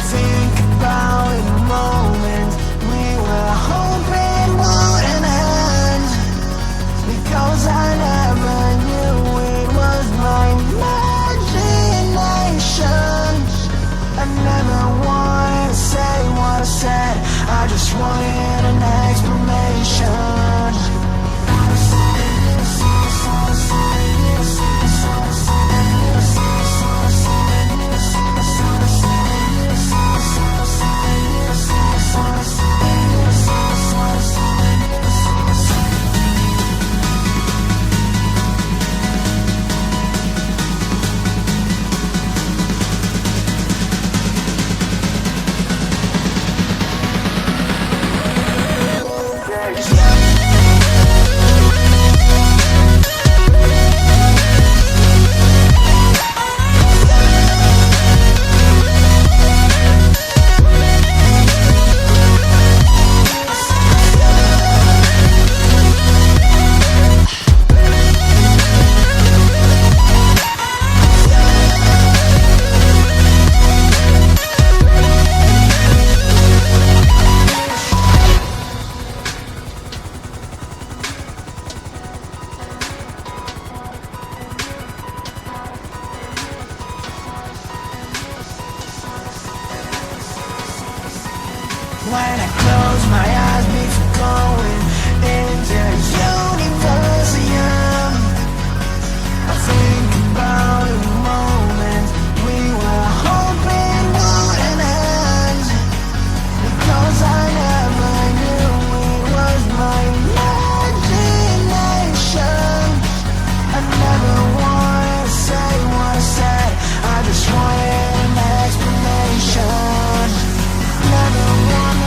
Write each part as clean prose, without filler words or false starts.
think about the moment we were hoping wouldn't end, because I never knew it was my imagination. I never wanted to say what I said, I just wanted an explanation. When I close my eyes before going into universe, I think about the moment we were hoping wouldn't end, because I never knew it was my imagination. I never wanted to say what I said, I just wanted an explanation. Never wanted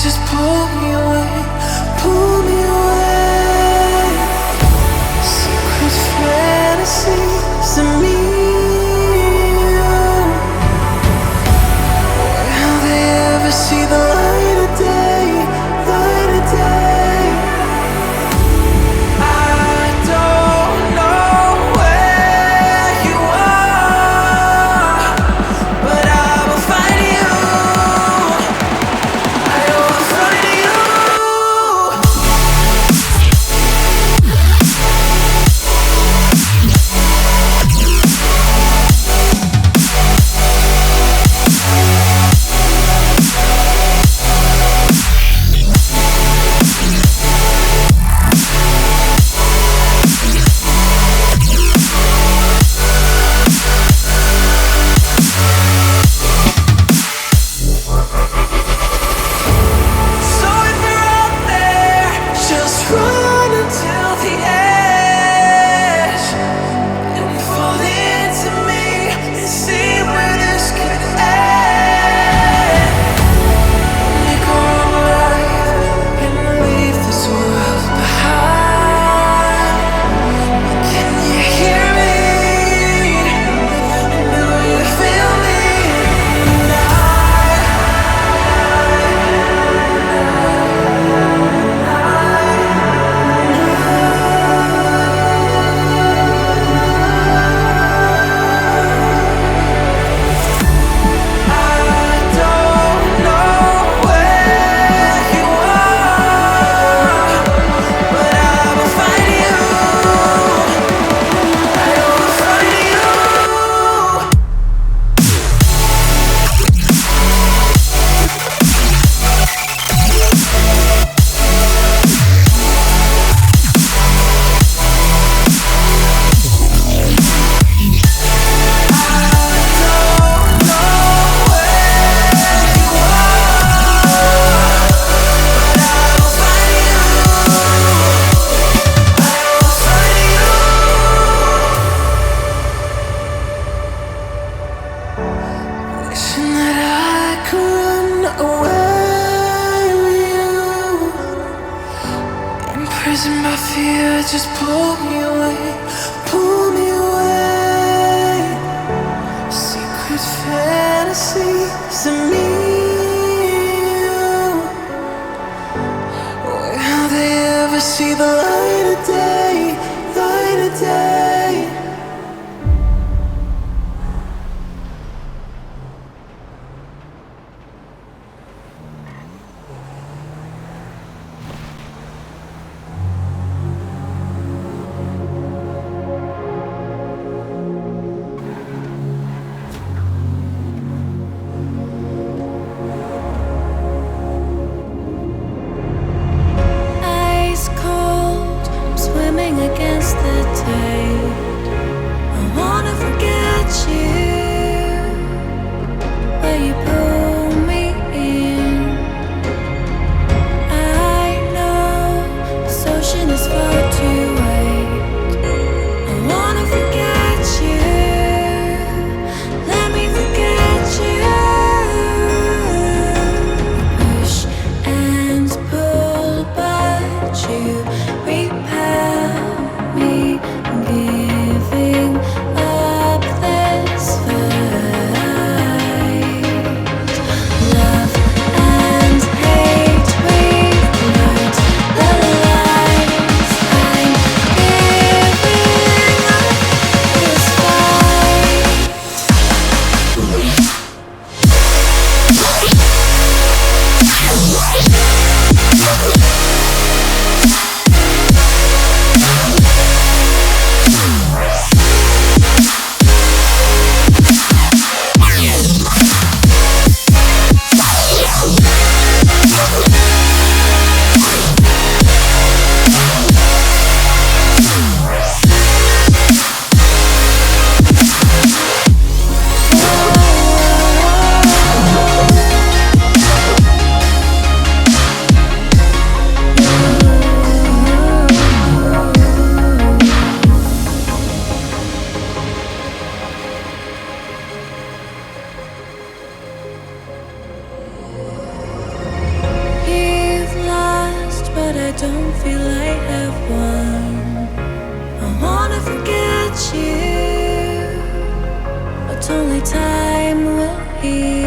just pull me away, pull me away. Secret fantasies of me. Will they ever see the light of day, light of day? I don't know where you are, but I will find you. I will find you. So if you're out there, just run until the edge and fall into me and see where this could end. Make our own life and leave this world behind. Can you hear me? Do you feel me? I don't know where you are, but I will find you. I will find you. Wishing that I could run away with you. Imprisoned by fear, just pull me away, pull me away. Secret fantasies of me. Will they ever see the light of day, light of day? Ice cold, I'm swimming against the tide. I wanna forget you, but you pull me in. I know this ocean is far too wide. I wanna forget you, let me forget you. Push and pull, but you repel me, give I don't feel I have one. I wanna forget you, but only time will heal.